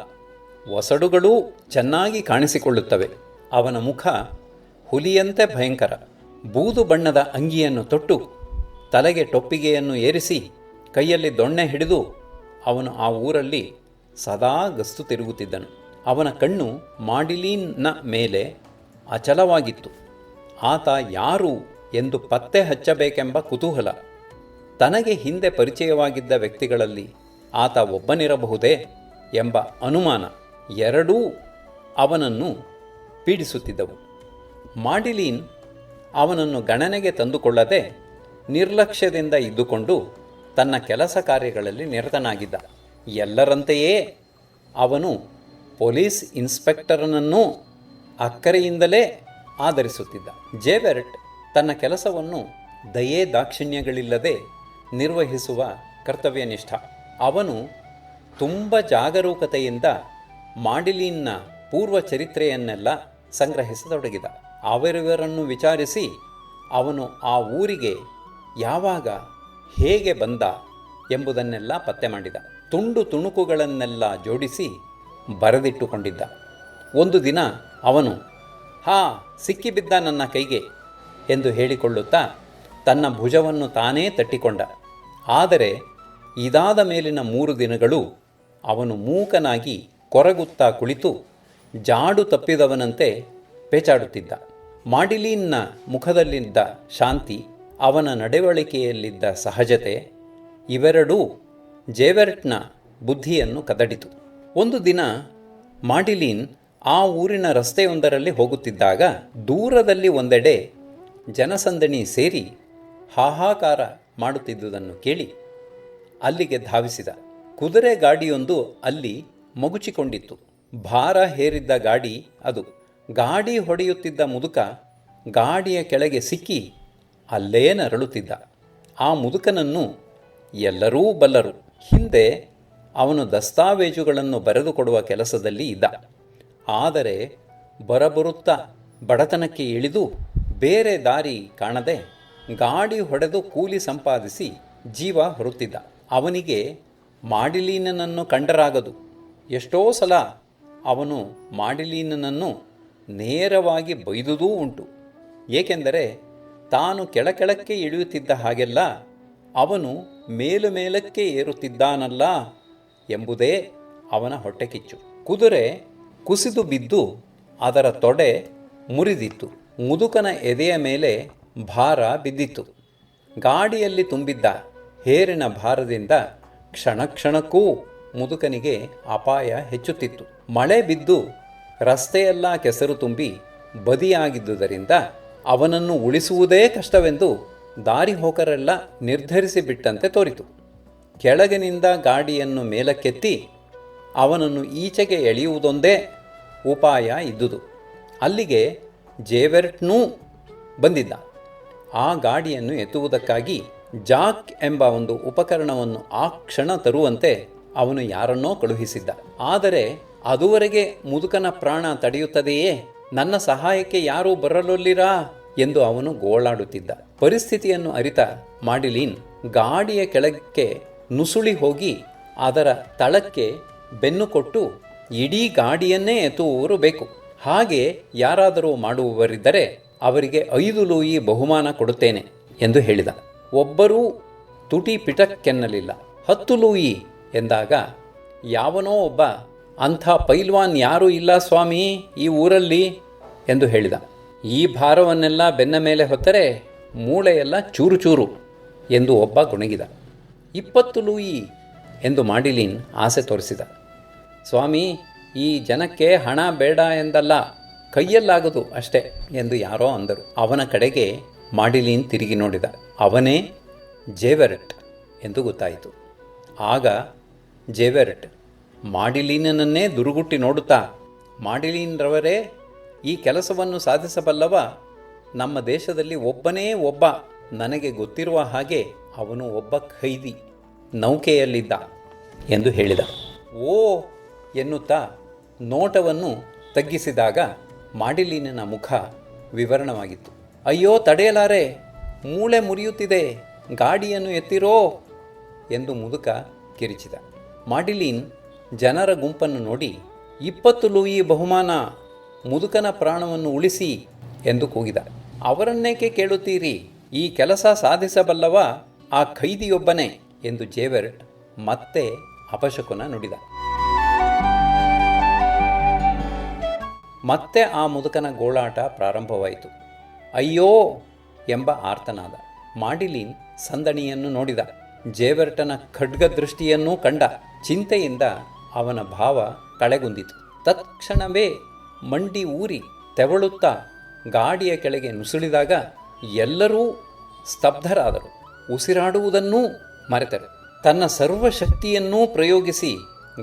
ಒಸಡುಗಳೂ ಚೆನ್ನಾಗಿ ಕಾಣಿಸಿಕೊಳ್ಳುತ್ತವೆ. ಅವನ ಮುಖ ಹುಲಿಯಂತೆ ಭಯಂಕರ. ಬೂದು ಬಣ್ಣದ ಅಂಗಿಯನ್ನು ತೊಟ್ಟು ತಲೆಗೆ ಟೊಪ್ಪಿಗೆಯನ್ನು ಏರಿಸಿ ಕೈಯಲ್ಲಿ ದೊಣ್ಣೆ ಹಿಡಿದು ಅವನು ಆ ಊರಲ್ಲಿ ಸದಾ ಗಸ್ತು ತಿರುಗುತ್ತಿದ್ದನು. ಅವನ ಕಣ್ಣು ಮಾಡಿಲೀನ್ನ ಮೇಲೆ ಅಚಲವಾಗಿತ್ತು. ಆತ ಯಾರು ಎಂದು ಪತ್ತೆ ಹಚ್ಚಬೇಕೆಂಬ ಕುತೂಹಲ. ತನಗೆ ಹಿಂದೆ ಪರಿಚಯವಾಗಿದ್ದ ವ್ಯಕ್ತಿಗಳಲ್ಲಿ ಆತ ಒಬ್ಬನಿರಬಹುದೇ ಎಂಬ ಅನುಮಾನ ಎರಡೂ ಅವನನ್ನು ಪೀಡಿಸುತ್ತಿದ್ದವು. ಮಾಡಿಲೀನ್ ಅವನನ್ನು ಗಣನೆಗೆ ತಂದುಕೊಳ್ಳದೆ ನಿರ್ಲಕ್ಷ್ಯದಿಂದ ಇದ್ದುಕೊಂಡು ತನ್ನ ಕೆಲಸ ಕಾರ್ಯಗಳಲ್ಲಿ ನಿರತನಾಗಿದ್ದ. ಎಲ್ಲರಂತೆಯೇ ಅವನು ಪೊಲೀಸ್ ಇನ್ಸ್ಪೆಕ್ಟರನನ್ನೂ ಅಕ್ಕರೆಯಿಂದಲೇ ಆದರಿಸುತ್ತಿದ್ದ. ಜೇವೆರ್ಟ್ ತನ್ನ ಕೆಲಸವನ್ನು ದಯೆ ದಾಕ್ಷಿಣ್ಯಗಳಿಲ್ಲದೆ ನಿರ್ವಹಿಸುವ ಕರ್ತವ್ಯನಿಷ್ಠ. ಅವನು ತುಂಬ ಜಾಗರೂಕತೆಯಿಂದ ಮಾಡಿಲೀನ್ನ ಪೂರ್ವ ಚರಿತ್ರೆಯನ್ನೆಲ್ಲ ಸಂಗ್ರಹಿಸತೊಡಗಿದ. ಅವರಿವರನ್ನು ವಿಚಾರಿಸಿ ಅವನು ಆ ಊರಿಗೆ ಯಾವಾಗ ಹೇಗೆ ಬಂದ ಎಂಬುದನ್ನೆಲ್ಲ ಪತ್ತೆ ಮಾಡಿದ. ತುಂಡು ತುಣುಕುಗಳನ್ನೆಲ್ಲ ಜೋಡಿಸಿ ಬರೆದಿಟ್ಟುಕೊಂಡಿದ್ದ. ಒಂದು ದಿನ ಅವನು ಸಿಕ್ಕಿಬಿದ್ದ ನನ್ನ ಕೈಗೆ ಎಂದು ಹೇಳಿಕೊಳ್ಳುತ್ತಾ ತನ್ನ ಭುಜವನ್ನು ತಾನೇ ತಟ್ಟಿಕೊಂಡ. ಆದರೆ ಇದಾದ ಮೇಲಿನ 3 ದಿನಗಳು ಅವನು ಮೂಕನಾಗಿ ಕೊರಗುತ್ತಾ ಕುಳಿತು ಜಾಡು ತಪ್ಪಿದವನಂತೆ ಪೇಚಾಡುತ್ತಿದ್ದ. ಮಾಡಿಲೀನ್ನ ಮುಖದಲ್ಲಿದ್ದ ಶಾಂತಿ, ಅವನ ನಡವಳಿಕೆಯಲ್ಲಿದ್ದ ಸಹಜತೆ ಇವೆರಡೂ ಜೇವೆರ್ಟ್ನ ಬುದ್ಧಿಯನ್ನು ಕದಡಿತು. ಒಂದು ದಿನ ಮಾಡಿಲೀನ್ ಆ ಊರಿನ ರಸ್ತೆಯೊಂದರಲ್ಲಿ ಹೋಗುತ್ತಿದ್ದಾಗ ದೂರದಲ್ಲಿ ಒಂದೆಡೆ ಜನಸಂದಣಿ ಸೇರಿ ಹಾಹಾಕಾರ ಮಾಡುತ್ತಿದ್ದುದನ್ನು ಕೇಳಿ ಅಲ್ಲಿಗೆ ಧಾವಿಸಿದ. ಕುದುರೆ ಗಾಡಿಯೊಂದು ಅಲ್ಲಿ ಮಗುಚಿಕೊಂಡಿತ್ತು. ಭಾರ ಹೇರಿದ್ದ ಗಾಡಿ ಅದು. ಗಾಡಿ ಹೊಡೆಯುತ್ತಿದ್ದ ಮುದುಕ ಗಾಡಿಯ ಕೆಳಗೆ ಸಿಕ್ಕಿ ಅಲ್ಲೇ ನರಳುತ್ತಿದ್ದ. ಆ ಮುದುಕನನ್ನು ಎಲ್ಲರೂ ಬಲ್ಲರು. ಹಿಂದೆ ಅವನು ದಸ್ತಾವೇಜುಗಳನ್ನು ಬರೆದುಕೊಡುವ ಕೆಲಸದಲ್ಲಿ ಇದ್ದ. ಆದರೆ ಬರಬರುತ್ತಾ ಬಡತನಕ್ಕೆ ಇಳಿದು ಬೇರೆ ದಾರಿ ಕಾಣದೆ ಗಾಡಿ ಹೊಡೆದು ಕೂಲಿ ಸಂಪಾದಿಸಿ ಜೀವ ಹೊರುತ್ತಿದ್ದ. ಅವನಿಗೆ ಮಾಡಿಲೀನನನ್ನು ಕಂಡರಾಗದು. ಎಷ್ಟೋ ಸಲ ಅವನು ಮಾಡಿಲೀನನನ್ನು ನೇರವಾಗಿ ಬೈದುದೂ ಉಂಟು. ಏಕೆಂದರೆ ತಾನು ಕೆಳಕೆಳಕ್ಕೆ ಇಳಿಯುತ್ತಿದ್ದ ಹಾಗೆಲ್ಲ ಅವನು ಮೇಲಕ್ಕೆ ಏರುತ್ತಿದ್ದಾನಲ್ಲ ಎಂಬುದೇ ಅವನ ಹೊಟ್ಟೆಕಿಚ್ಚು. ಕುದುರೆ ಕುಸಿದು ಬಿದ್ದು ಅದರ ತೊಡೆ ಮುರಿದಿತ್ತು. ಮುದುಕನ ಎದೆಯ ಮೇಲೆ ಭಾರ ಬಿದ್ದಿತ್ತು. ಗಾಡಿಯಲ್ಲಿ ತುಂಬಿದ್ದ ಹೇರಿನ ಭಾರದಿಂದ ಕ್ಷಣ ಕ್ಷಣಕ್ಕೂ ಮುದುಕನಿಗೆ ಅಪಾಯ ಹೆಚ್ಚುತ್ತಿತ್ತು. ಮಳೆ ಬಿದ್ದು ರಸ್ತೆಯೆಲ್ಲ ಕೆಸರು ತುಂಬಿ ಬದಿಯಾಗಿದ್ದುದರಿಂದ ಅವನನ್ನು ಉಳಿಸುವುದೇ ಕಷ್ಟವೆಂದು ದಾರಿ ಹೋಕರೆಲ್ಲ ನಿರ್ಧರಿಸಿಬಿಟ್ಟಂತೆ ತೋರಿತು. ಕೆಳಗಿನಿಂದ ಗಾಡಿಯನ್ನು ಮೇಲಕ್ಕೆತ್ತಿ ಅವನನ್ನು ಈಚೆಗೆ ಎಳೆಯುವುದೊಂದೇ ಉಪಾಯ ಇದ್ದುದು. ಅಲ್ಲಿಗೆ ಜೇವೆರ್ಟ್ನೂ ಬಂದಿದ್ದ. ಆ ಗಾಡಿಯನ್ನು ಎತ್ತುವುದಕ್ಕಾಗಿ ಜಾಕ್ ಎಂಬ ಒಂದು ಉಪಕರಣವನ್ನು ಆ ಕ್ಷಣ ತರುವಂತೆ ಅವನು ಯಾರನ್ನೋ ಕಳುಹಿಸಿದ್ದ. ಆದರೆ ಅದುವರೆಗೆ ಮುದುಕನ ಪ್ರಾಣ ತಡೆಯುತ್ತದೆಯೇ, ನನ್ನ ಸಹಾಯಕ್ಕೆ ಯಾರೂ ಬರಲೊಲ್ಲಿರಾ ಎಂದು ಅವನು ಗೋಳಾಡುತ್ತಿದ್ದ. ಪರಿಸ್ಥಿತಿಯನ್ನು ಅರಿತ ಮಾಡಿಲೀನ್ ಗಾಡಿಯ ಕೆಳಕ್ಕೆ ನುಸುಳಿ ಹೋಗಿ ಅದರ ತಳಕ್ಕೆ ಬೆನ್ನು ಕೊಟ್ಟು ಇಡೀ ಗಾಡಿಯನ್ನೇ ಎತ್ತುವವರು ಬೇಕು, ಹಾಗೆ ಯಾರಾದರೂ ಮಾಡುವವರಿದ್ದರೆ ಅವರಿಗೆ 5 ಲೂಯಿ ಬಹುಮಾನ ಕೊಡುತ್ತೇನೆ ಎಂದು ಹೇಳಿದ. ಒಬ್ಬರೂ ತುಟಿ ಪಿಟಕ್ಕೆನ್ನಲಿಲ್ಲ. 10 ಲೂಯಿ ಎಂದಾಗ ಯಾವನೋ ಒಬ್ಬ, ಅಂಥ ಪೈಲ್ವಾನ್ ಯಾರೂ ಇಲ್ಲ ಸ್ವಾಮಿ ಈ ಊರಲ್ಲಿ ಎಂದು ಹೇಳಿದ. ಈ ಭಾರವನ್ನೆಲ್ಲ ಬೆನ್ನ ಮೇಲೆ ಹೊತ್ತರೆ ಮೂಳೆಯೆಲ್ಲ ಚೂರು ಚೂರು ಎಂದು ಒಬ್ಬ ಗೊಣಗಿದ. 20 ಲೂಯಿ ಎಂದು ಮಾಡಿಲೀನ್ ಆಸೆ ತೋರಿಸಿದ. ಸ್ವಾಮಿ, ಈ ಜನಕ್ಕೆ ಹಣ ಬೇಡ ಎಂದಲ್ಲ, ಕೈಯಲ್ಲಾಗದು ಅಷ್ಟೇ ಎಂದು ಯಾರೋ ಅಂದರು. ಅವನ ಕಡೆಗೆ ಮಾಡಿಲೀನ್ ತಿರುಗಿ ನೋಡಿದ. ಅವನೇ ಜೇವೆರ್ಟ್ ಎಂದು ಗೊತ್ತಾಯಿತು. ಆಗ ಜೇವೆರ್ಟ್ ಮಾಡಿಲೀನನ್ನೇ ದುರುಗುಟ್ಟಿ ನೋಡುತ್ತಾ, ಮಾಡಿಲೀನ್ರವರೇ, ಈ ಕೆಲಸವನ್ನು ಸಾಧಿಸಬಲ್ಲವ ನಮ್ಮ ದೇಶದಲ್ಲಿ ಒಬ್ಬನೇ ಒಬ್ಬ, ನನಗೆ ಗೊತ್ತಿರುವ ಹಾಗೆ ಅವನು ಒಬ್ಬ ಖೈದಿ, ನೌಕೆಯಲ್ಲಿದ್ದ ಎಂದು ಹೇಳಿದ. ಓ ಎನ್ನುತ್ತಾ ನೋಟವನ್ನು ತಗ್ಗಿಸಿದಾಗ ಮಾಡಿಲೀನನ ಮುಖ ವಿವರಣವಾಗಿತ್ತು. ಅಯ್ಯೋ ತಡೆಯಲಾರೆ, ಮೂಳೆ ಮುರಿಯುತ್ತಿದೆ, ಗಾಡಿಯನ್ನು ಎತ್ತಿರೋ ಎಂದು ಮುದುಕ ಕಿರಿಚಿದ. ಮಾಡಿಲೀನ್ ಜನರ ಗುಂಪನ್ನು ನೋಡಿ 20 ಲೂಯಿ ಬಹುಮಾನ, ಮುದುಕನ ಪ್ರಾಣವನ್ನು ಉಳಿಸಿ ಎಂದು ಕೂಗಿದ. ಅವರನ್ನೇಕೆ ಕೇಳುತ್ತೀರಿ, ಈ ಕೆಲಸ ಸಾಧಿಸಬಲ್ಲವ ಆ ಖೈದಿಯೊಬ್ಬನೇ ಎಂದು ಜೇವೆರ್ಟ್ ಮತ್ತೆ ಅಪಶಕುನ ನುಡಿದ. ಮತ್ತೆ ಆ ಮುದುಕನ ಗೋಳಾಟ ಪ್ರಾರಂಭವಾಯಿತು. ಅಯ್ಯೋ ಎಂಬ ಆರ್ತನಾದ. ಮಾಡಿಲೀನ್ ಸಂದಣಿಯನ್ನು ನೋಡಿದ. ಜೇವರ್ಟನ ಖಡ್ಗದೃಷ್ಟಿಯನ್ನೂ ಕಂಡ. ಚಿಂತೆಯಿಂದ ಅವನ ಭಾವ ಕಳೆಗುಂದಿತು. ತತ್ಕ್ಷಣವೇ ಮಂಡಿ ಊರಿ ತೆವಳುತ್ತಾ ಗಾಡಿಯ ಕೆಳಗೆ ನುಸುಳಿದಾಗ ಎಲ್ಲರೂ ಸ್ತಬ್ಧರಾದರು. ಉಸಿರಾಡುವುದನ್ನೂ ಮರೆತರು. ತನ್ನ ಸರ್ವಶಕ್ತಿಯನ್ನೂ ಪ್ರಯೋಗಿಸಿ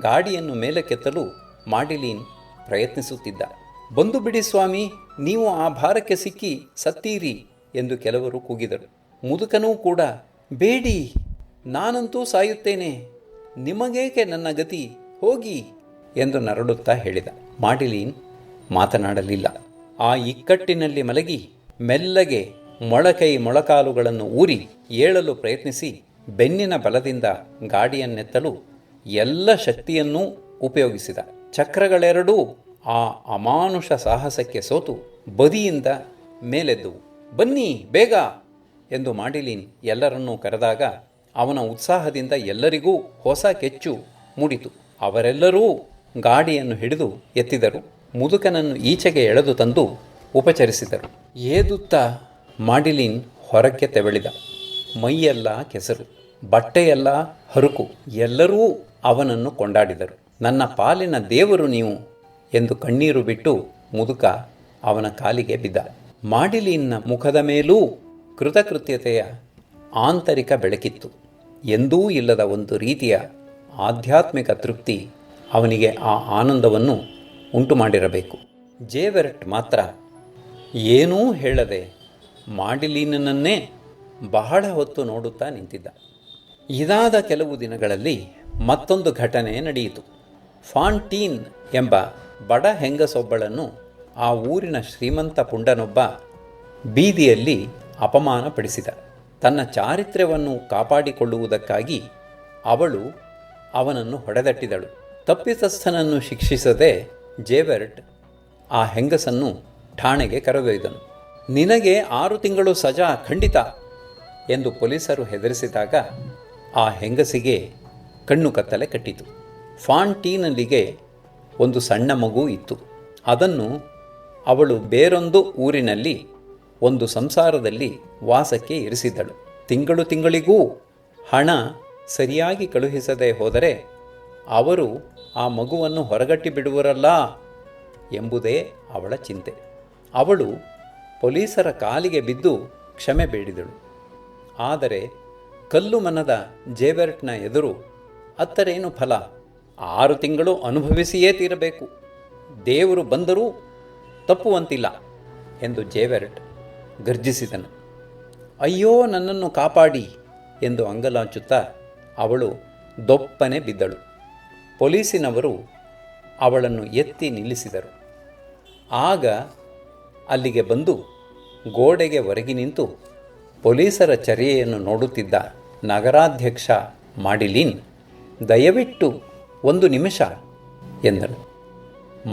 ಗಾಡಿಯನ್ನು ಮೇಲಕ್ಕೆತ್ತಲು ಮಾಡಿಲೀನ್ ಪ್ರಯತ್ನಿಸುತ್ತಿದ್ದ. ಬಂದು ಬಿಡಿ ಸ್ವಾಮಿ, ನೀವು ಆ ಭಾರಕ್ಕೆ ಸಿಕ್ಕಿ ಸತ್ತೀರಿ ಎಂದು ಕೆಲವರು ಕೂಗಿದರು. ಮುದುಕನೂ ಕೂಡ ಬೇಡಿ, ನಾನಂತೂ ಸಾಯುತ್ತೇನೆ, ನಿಮಗೇಕೆ ನನ್ನ ಗತಿ, ಹೋಗಿ ಎಂದು ನರಳುತ್ತಾ ಹೇಳಿದ. ಮಾಡಿಲೀನ್ ಮಾತನಾಡಲಿಲ್ಲ. ಆ ಇಕ್ಕಟ್ಟಿನಲ್ಲಿ ಮಲಗಿ ಮೆಲ್ಲಗೆ ಮೊಳಕೈ ಮೊಳಕಾಲುಗಳನ್ನು ಊರಿ ಏಳಲು ಪ್ರಯತ್ನಿಸಿ ಬೆನ್ನಿನ ಬಲದಿಂದ ಗಾಡಿಯನ್ನೆತ್ತಲು ಎಲ್ಲ ಶಕ್ತಿಯನ್ನೂ ಉಪಯೋಗಿಸಿದ. ಚಕ್ರಗಳೆರಡೂ ಆ ಅಮಾನುಷ ಸಾಹಸಕ್ಕೆ ಸೋತು ಬದಿಯಿಂದ ಮೇಲೆದ್ದುವು. ಬನ್ನಿ ಬೇಗ ಎಂದು ಮಾಡಿಲೀನ್ ಎಲ್ಲರನ್ನೂ ಕರೆದಾಗ ಅವನ ಉತ್ಸಾಹದಿಂದ ಎಲ್ಲರಿಗೂ ಹೊಸ ಕೆಚ್ಚು ಮೂಡಿತು. ಅವರೆಲ್ಲರೂ ಗಾಡಿಯನ್ನು ಹಿಡಿದು ಎತ್ತಿದರು. ಮುದುಕನನ್ನು ಈಚೆಗೆ ಎಳೆದು ತಂದು ಉಪಚರಿಸಿದರು. ಏದುತ್ತಾ ಮಾಡಿಲೀನ್ ಹೊರಕ್ಕೆ ತೆವಳಿದ. ಮೈಯೆಲ್ಲ ಕೆಸರು, ಬಟ್ಟೆಯೆಲ್ಲ ಹರುಕು. ಎಲ್ಲರೂ ಅವನನ್ನು ಕೊಂಡಾಡಿದರು. ನನ್ನ ಪಾಲಿನ ದೇವರು ನೀವು ಎಂದು ಕಣ್ಣೀರು ಬಿಟ್ಟು ಮುದುಕ ಅವನ ಕಾಲಿಗೆ ಬಿದ್ದ. ಮಾಡಿಲೀನ್ನ ಮುಖದ ಮೇಲೂ ಕೃತಕೃತ್ಯತೆಯ ಆಂತರಿಕ ಬೆಳಕಿತ್ತು. ಎಂದೂ ಇಲ್ಲದ ಒಂದು ರೀತಿಯ ಆಧ್ಯಾತ್ಮಿಕ ತೃಪ್ತಿ ಅವನಿಗೆ ಆ ಆನಂದವನ್ನು ಉಂಟು ಮಾಡಿರಬೇಕು. ಜೇವೆರ್ಟ್ ಮಾತ್ರ ಏನೂ ಹೇಳದೆ ಮಾಡಿಲೀನನ್ನೇ ಬಹಳ ಹೊತ್ತು ನೋಡುತ್ತಾ ನಿಂತಿದ್ದ. ಇದಾದ ಕೆಲವು ದಿನಗಳಲ್ಲಿ ಮತ್ತೊಂದು ಘಟನೆ ನಡೆಯಿತು. ಫಾಂಟೀನ್ ಎಂಬ ಬಡ ಹೆಂಗಸೊಬ್ಬಳನ್ನು ಆ ಊರಿನ ಶ್ರೀಮಂತ ಪುಂಡನೊಬ್ಬ ಬೀದಿಯಲ್ಲಿ ಅಪಮಾನಪಡಿಸಿದ. ತನ್ನ ಚಾರಿತ್ರ್ಯವನ್ನು ಕಾಪಾಡಿಕೊಳ್ಳುವುದಕ್ಕಾಗಿ ಅವಳು ಅವನನ್ನು ಹೊಡೆದಟ್ಟಿದಳು. ತಪ್ಪಿತಸ್ಥನನ್ನು ಶಿಕ್ಷಿಸದೆ ಜೇವೆರ್ಟ್ ಆ ಹೆಂಗಸನ್ನು ಠಾಣೆಗೆ ಕರೆದೊಯ್ದನು. ನಿನಗೆ 6 ತಿಂಗಳು ಸಜಾ ಖಂಡಿತ ಎಂದು ಪೊಲೀಸರು ಹೆದರಿಸಿದಾಗ ಆ ಹೆಂಗಸಿಗೆ ಕಣ್ಣು ಕತ್ತಲೆ ಕಟ್ಟಿತು. ಫಾಂಟೀನಲ್ಲಿಗೆ ಒಂದು ಸಣ್ಣ ಮಗು ಇತ್ತು. ಅದನ್ನು ಅವಳು ಬೇರೊಂದು ಊರಿನಲ್ಲಿ ಒಂದು ಸಂಸಾರದಲ್ಲಿ ವಾಸಕ್ಕೆ ಇರಿಸಿದ್ದಳು. ತಿಂಗಳಿಗೂ ಹಣ ಸರಿಯಾಗಿ ಕಳುಹಿಸದೆ ಹೋದರೆ ಅವರು ಆ ಮಗುವನ್ನು ಹೊರಗಟ್ಟಿ ಬಿಡುವರಲ್ಲ ಎಂಬುದೇ ಅವಳ ಚಿಂತೆ. ಅವಳು ಪೊಲೀಸರ ಕಾಲಿಗೆ ಬಿದ್ದು ಕ್ಷಮೆ ಬೇಡಿದಳು. ಆದರೆ ಕಲ್ಲು ಮನದ ಜೇವೆರ್ಟ್ನ ಎದುರು ಅತ್ತರೇನು ಫಲ, 6 ತಿಂಗಳು ಅನುಭವಿಸಿಯೇ ತೀರಬೇಕು, ದೇವರು ಬಂದರೂ ತಪ್ಪುವಂತಿಲ್ಲ ಎಂದು ಜೇವೆರ್ಟ್ ಗರ್ಜಿಸಿದನು. ಅಯ್ಯೋ ನನ್ನನ್ನು ಕಾಪಾಡಿ ಎಂದು ಅಂಗಲಾಚುತ್ತಾ ಅವಳು ದೊಪ್ಪನೆ ಬಿದ್ದಳು. ಪೊಲೀಸಿನವರು ಅವಳನ್ನು ಎತ್ತಿ ನಿಲ್ಲಿಸಿದರು. ಆಗ ಅಲ್ಲಿಗೆ ಬಂದು ಗೋಡೆಗೆ ಹೊರಗಿ ನಿಂತು ಪೊಲೀಸರ ಚರ್ಯೆಯನ್ನು ನೋಡುತ್ತಿದ್ದ ನಗರಾಧ್ಯಕ್ಷ ಮಾಡಿಲೀನ್ ದಯವಿಟ್ಟು 1 ನಿಮಿಷ ಎಂದಳು.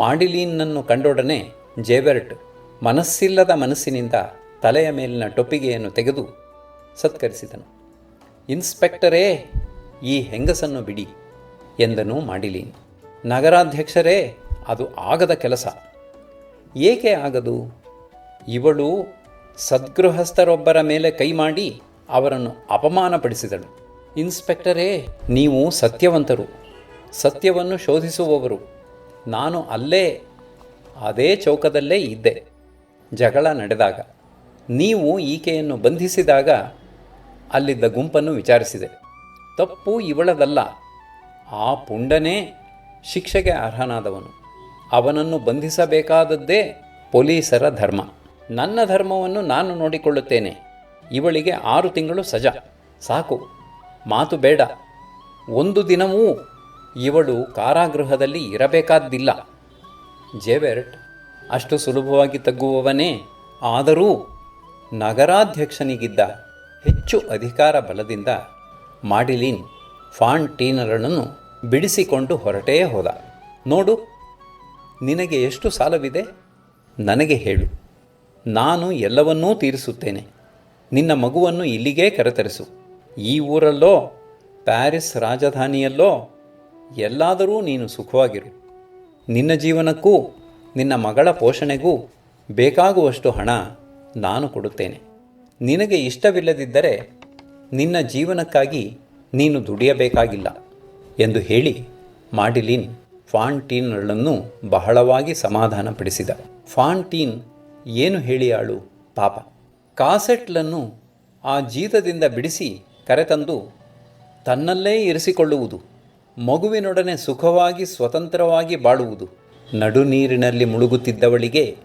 ಮಾಡಿಲೀನ್ನನ್ನು ಕಂಡೊಡನೆ ಜೇವೆರ್ಟ್ ಮನಸ್ಸಿಲ್ಲದ ಮನಸ್ಸಿನಿಂದ ತಲೆಯ ಮೇಲಿನ ಟೊಪ್ಪಿಗೆಯನ್ನು ತೆಗೆದು ಸತ್ಕರಿಸಿದನು. ಇನ್ಸ್ಪೆಕ್ಟರೇ, ಈ ಹೆಂಗಸನ್ನು ಬಿಡಿ ಎಂದನು ಮಾಡಿಲೀನ್. ನಗರಾಧ್ಯಕ್ಷರೇ, ಅದು ಆಗದ ಕೆಲಸ. ಏಕೆ ಆಗದು? ಇವಳು ಸದ್ಗೃಹಸ್ಥರೊಬ್ಬರ ಮೇಲೆ ಕೈ ಮಾಡಿ ಅವರನ್ನು ಅಪಮಾನಪಡಿಸಿದಳು. ಇನ್ಸ್ಪೆಕ್ಟರೇ, ನೀವು ಸತ್ಯವಂತರು, ಸತ್ಯವನ್ನು ಶೋಧಿಸುವವರು. ನಾನು ಅದೇ ಚೌಕದಲ್ಲೇ ಇದ್ದೆ ಜಗಳ ನಡೆದಾಗ. ನೀವು ಈಕೆಯನ್ನು ಬಂಧಿಸಿದಾಗ ಅಲ್ಲಿದ್ದ ಗುಂಪನ್ನು ವಿಚಾರಿಸಿದೆ. ತಪ್ಪು ಇವಳದಲ್ಲ, ಆ ಪುಂಡನೇ ಶಿಕ್ಷೆಗೆ ಅರ್ಹನಾದವನು. ಅವನನ್ನು ಬಂಧಿಸಬೇಕಾದದ್ದೇ ಪೊಲೀಸರ ಧರ್ಮ. ನನ್ನ ಧರ್ಮವನ್ನು ನಾನು ನೋಡಿಕೊಳ್ಳುತ್ತೇನೆ. ಇವಳಿಗೆ 6 ತಿಂಗಳು ಸಜಾ ಸಾಕು, ಮಾತು ಬೇಡ. 1 ದಿನವೂ ಇವಳು ಕಾರಾಗೃಹದಲ್ಲಿ ಇರಬೇಕಾದ್ದಿಲ್ಲ. ಜೇವೆರ್ಟ್ ಅಷ್ಟು ಸುಲಭವಾಗಿ ತಗ್ಗುವವನೇ. ಆದರೂ ನಗರಾಧ್ಯಕ್ಷನಿಗಿದ್ದ ಹೆಚ್ಚು ಅಧಿಕಾರ ಬಲದಿಂದ ಮಾಡಿಲೀನ್ ಫಾಂಟೀನರನ್ನು ಬಿಡಿಸಿಕೊಂಡು ಹೊರಟೇ ಹೋದ. ನೋಡು, ನಿನಗೆ ಎಷ್ಟು ಸಾಲವಿದೆ ನನಗೆ ಹೇಳು, ನಾನು ಎಲ್ಲವನ್ನೂ ತೀರಿಸುತ್ತೇನೆ. ನಿನ್ನ ಮಗುವನ್ನು ಇಲ್ಲಿಗೇ ಕರೆತರಿಸು. ಈ ಊರಲ್ಲೋ ಪ್ಯಾರಿಸ್ ರಾಜಧಾನಿಯಲ್ಲೋ ಎಲ್ಲಾದರೂ ನೀನು ಸುಖವಾಗಿರು. ನಿನ್ನ ಜೀವನಕ್ಕೂ ನಿನ್ನ ಮಗಳ ಪೋಷಣೆಗೂ ಬೇಕಾಗುವಷ್ಟು ಹಣ ನಾನು ಕೊಡುತ್ತೇನೆ. ನಿನಗೆ ಇಷ್ಟವಿಲ್ಲದಿದ್ದರೆ ನಿನ್ನ ಜೀವನಕ್ಕಾಗಿ ನೀನು ದುಡಿಯಬೇಕಾಗಿಲ್ಲ ಎಂದು ಹೇಳಿ ಮಾಡಿಲಿನ್ ಫಾಂಟೀನಳನ್ನು ಬಹಳವಾಗಿ ಸಮಾಧಾನಪಡಿಸಿದ. ಫಾಂಟೀನ್ ಏನು ಹೇಳಿಯಾಳು ಪಾಪ. ಕಾಸೆಟ್ಲನ್ನು ಆ ಜೀತದಿಂದ ಬಿಡಿಸಿ ಕರೆತಂದು ತನ್ನಲ್ಲೇ ಇರಿಸಿಕೊಳ್ಳುವುದು, ಮಗುವಿನೊಡನೆ ಸುಖವಾಗಿ ಸ್ವತಂತ್ರವಾಗಿ ಬಾಳುವುದು. ನಡುನೀರಿನಲ್ಲಿ ಮುಳುಗುತ್ತಿದ್ದವಳಿಗೆ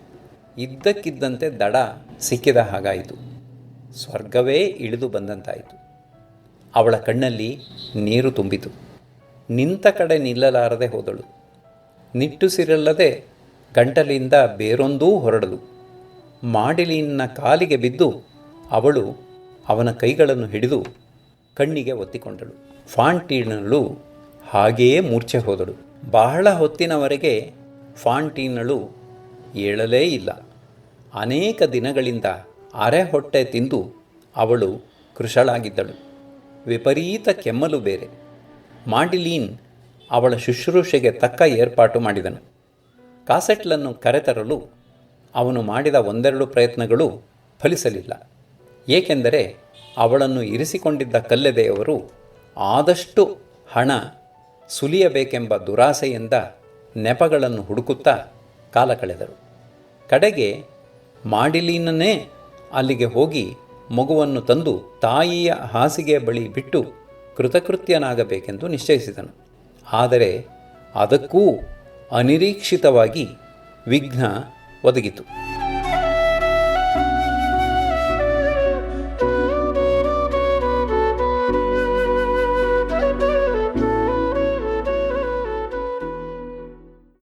ಇದ್ದಕ್ಕಿದ್ದಂತೆ ದಡ ಸಿಕ್ಕಿದ ಹಾಗಾಯಿತು. ಸ್ವರ್ಗವೇ ಇಳಿದು ಬಂದಂತಾಯಿತು. ಅವಳ ಕಣ್ಣಲ್ಲಿ ನೀರು ತುಂಬಿತು. ನಿಂತ ಕಡೆ ನಿಲ್ಲಲಾರದೆ ಹೋದಳು. ನಿಟ್ಟುಸಿರಲ್ಲದೆ ಗಂಟಲಿಂದ ಬೇರೊಂದೂ ಹೊರಡಲು. ಮಾಡಿಲಿನ್ನ ಕಾಲಿಗೆ ಬಿದ್ದು ಅವಳು ಅವನ ಕೈಗಳನ್ನು ಹಿಡಿದು ಕಣ್ಣಿಗೆ ಒತ್ತಿಕೊಂಡಳು. ಫಾಂಟೀನಳು ಹಾಗೆಯೇ ಮೂರ್ಛೆ ಹೋದಳು. ಬಹಳ ಹೊತ್ತಿನವರೆಗೆ ಫಾಂಟೀನಳು ಏಳಲೇ ಇಲ್ಲ. ಅನೇಕ ದಿನಗಳಿಂದ ಅರೆ ಹೊಟ್ಟೆ ತಿಂದು ಅವಳು ಕೃಶಳಾಗಿದ್ದಳು. ವಿಪರೀತ ಕೆಮ್ಮಲು ಬೇರೆ. ಮಾಡಿಲೀನ್ ಅವಳ ಶುಶ್ರೂಷೆಗೆ ತಕ್ಕ ಏರ್ಪಾಟು ಮಾಡಿದನು. ಕಾಸೆಟ್ಲನ್ನು ಕರೆತರಲು ಅವನು ಮಾಡಿದ ಒಂದೆರಡು ಪ್ರಯತ್ನಗಳು ಫಲಿಸಲಿಲ್ಲ. ಏಕೆಂದರೆ ಅವಳನ್ನು ಇರಿಸಿಕೊಂಡಿದ್ದ ಕಲ್ಲೆದೆಯವರು ಆದಷ್ಟು ಹಣ ಸುಲಿಯಬೇಕೆಂಬ ದುರಾಸೆಯಿಂದ ನೆಪಗಳನ್ನು ಹುಡುಕುತ್ತಾ ಕಾಲ ಕಳೆದರು. ಕಡೆಗೆ ಮಾಡಿಲೀನನ್ನೇ ಅಲ್ಲಿಗೆ ಹೋಗಿ ಮಗುವನ್ನು ತಂದು ತಾಯಿಯ ಹಾಸಿಗೆ ಬಳಿ ಬಿಟ್ಟು ಕೃತಕೃತ್ಯನಾಗಬೇಕೆಂದು ನಿಶ್ಚಯಿಸಿದನು. ಆದರೆ ಅದಕ್ಕೂ ಅನಿರೀಕ್ಷಿತವಾಗಿ ವಿಘ್ನ ಒದಗಿತು.